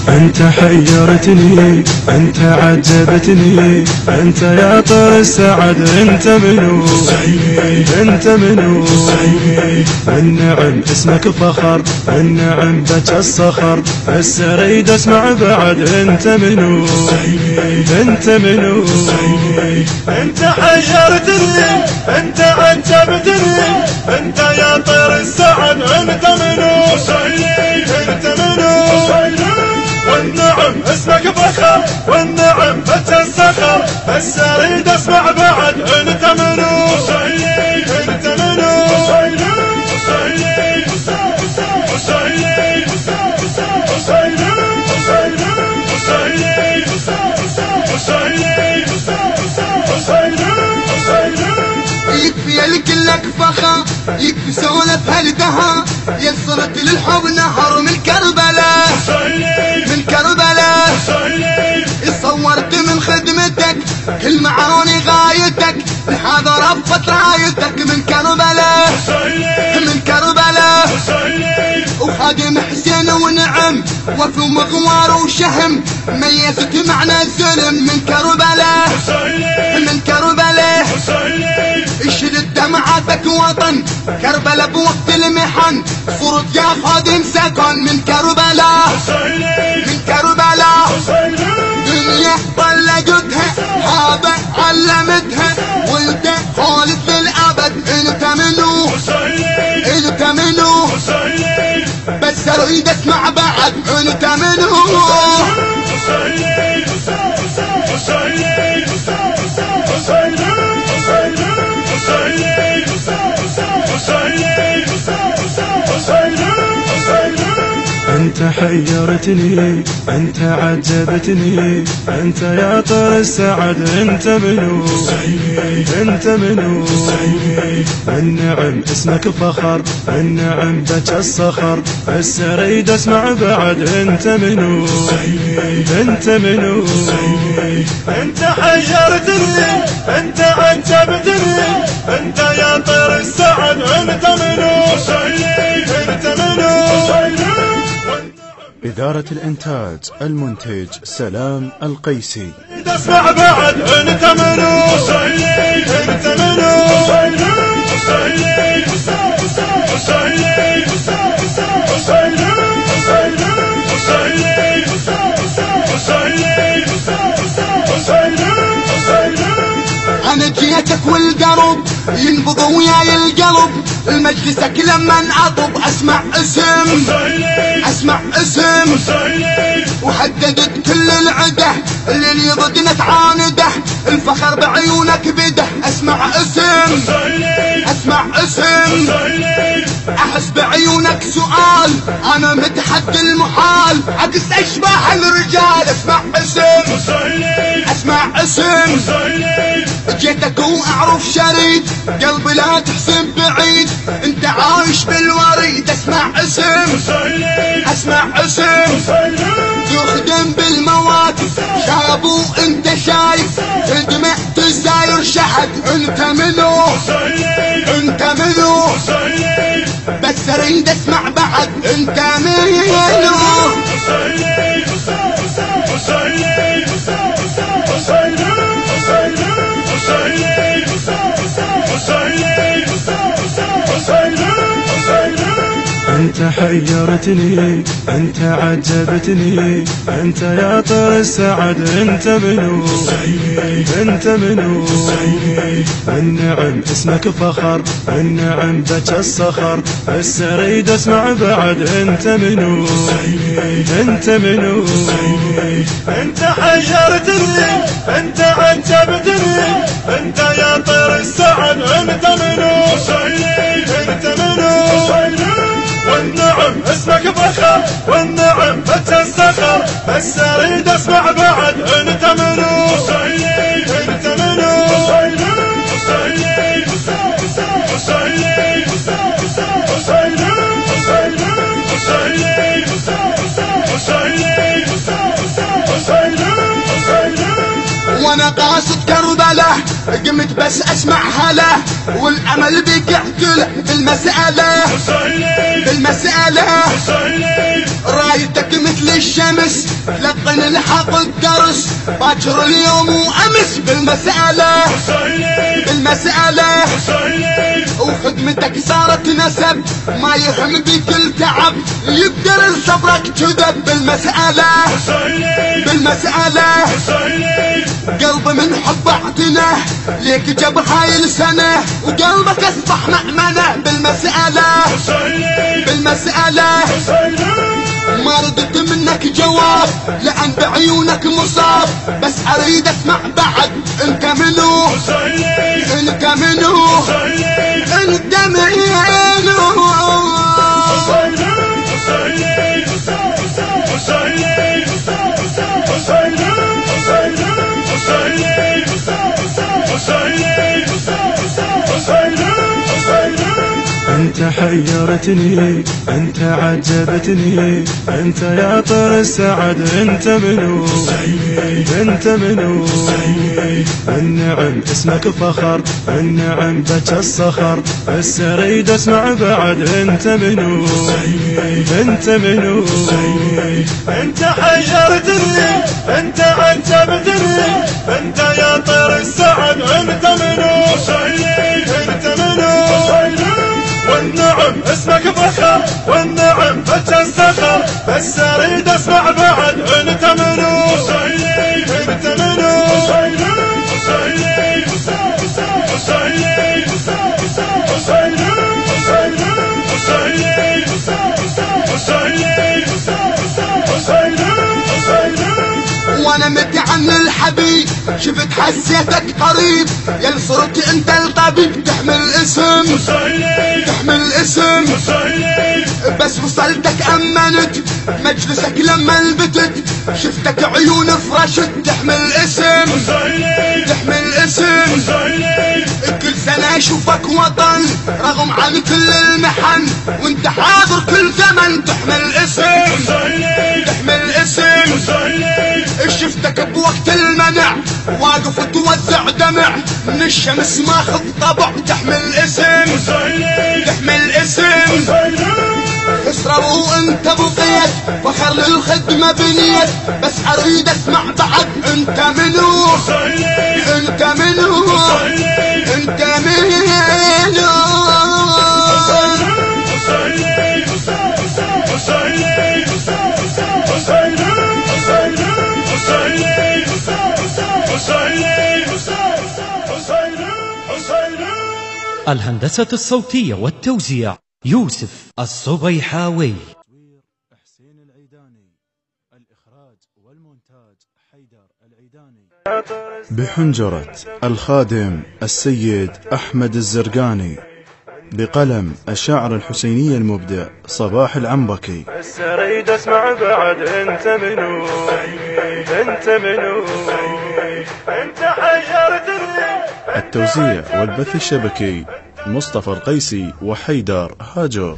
انت حيرتني، انت عجبتني، انت يا طير السعد، انت منو؟ انت منو؟ النعم اسمك فخر، النعم بك الصخر، بس اريد اسمع بعد، انت منو؟ انت منو؟ انت حيرتني، انت عجبتني، انت يا طير السعد، انت منو؟ انت منو؟ والنعم اسمك فخر، والنعم بك الصخر، بس اريد اسمع بعد، انت منو؟ انت منو؟ يكفي لك فخر، يكفي سولف هالدها، يصلت للحب نهر من كربلاء، من كربلاء. صورت من خدمتك كل معاني غايتك، لهذا رفت رايتك من كربلاء، من كربلاء. وخادم حسين ونعم وفي مغوار وشهم، ميزت معنى الزلم من كربلاء، من كربلاء. اشد دمعتك وطن كربلاء بوقت المحن، صرت يا خادم سكن من كربلاء، من كربلاء. دنيا طلقتها هذا علمتها، وانت خالد للابد، انت منو؟ انت منو؟ بس اريد اسمع بعد، انت منو؟ انت حيرتني، انت عجبتني، انت يا طير السعد، انت منو؟ انت منو؟ النعم اسمك فخر، النعم بك الصخر، بس اريد اسمع بعد، انت منو؟ انت منو؟ انت حيرتني، انت عجبتني، انت يا طير السعد، انت منو؟ انت منو؟ إدارة الإنتاج المنتج سلام القيسي. اسمع بعد، انت منو؟ انت منو؟ انا جيتك والقلب ينبض وياي القلب، المجلسك لما انعطب اسمع اسم، اسمع اسم. وحددت كل العده اللي ضدنا تعانده، الفخر بعيونك بده، اسمع اسم، اسمع اسم. احس بعيونك سؤال، انا متحدي المحال، عكس اشباح الرجال، اسمع اسم، اسمع اسم. جيتك واعرف شريد، قلبي لا تحسب بعيد، انت عايش بالوريد، اسمع اسم، اسمع اسم. تخدم بالمواقف شابو انت شايف، تدمع تزاير شحد، انت منو؟ انت منو؟ بس اريد اسمع بعد، انت منو؟ انت حيرتني، انت عجبتني، انت يا طير السعد، انت منو؟ انت منو؟ النعم اسمك فخر، النعم بك الصخر، بس اريد اسمع بعد، انت منو؟ انت منو؟ انت حيرتني، انت عجبتني، انت يا طير السعد، انت منو؟ انت منو؟ والنعم اسمك فخر، والنعم بك الصخر، بس اريد اسمع بعد، انت منو؟ انت منو؟ وانا قاصد كربله قمت بس اسمع هلا والامل بك احتل بالمسألة رايتك مثل الشمس لقن الحق الدرس باكر اليوم وامس بالمسألة وخدمتك صارت نسب ما يهم بك التعب يقدر صبرك كذب بالمسألة قلبي من حب اعتناه ليك جاب هاي السنة وقلبك اصبح مأمنة بالمسألة ما ردت منك جواب لأن بعيونك مصاب بس اريد اسمع بعد انت منو انت حيرتني انت عجبتني انت يا طير السعد انت منو النعم اسمك فخر النعم بك الصخر بس اريد اسمع بعد انت منو انت حيرتني انت عجبتني انت يا طير السعد انت منو والنعم اسمك فخر والنعم بك الصخر بس اريد اسمع بعد انت منو وانا متعن الحبيب شفت حسيتك قريب يا صرت انت الطبيب تحمل اسم بس وصلتك امنت مجلسك لما البتت شفتك عيون فرشت تحمل اسم كل سنة اشوفك وطن رغم عن كل المحن وانت حاضر كل زمن تحمل اسم شفتك بوقت المنع واقف توزع دمع من الشمس ماخذ طبع تحمل اسم اسرر وانت بقيت فخر للخدمة بنيت بس اريد اسمع بعد انت منو الهندسة الصوتية والتوزيع يوسف الصبيحاوي. حسين العيداني. الإخراج والمونتاج حيدر العيداني. بحنجرة الخادم السيد أحمد الزرقاني. بقلم الشاعر الحسيني المبدع صباح العنبكي. بس اريد اسمع بعد انت منو انت حيرتني. التوزيع والبث الشبكي مصطفى القيسي وحيدر هاجر.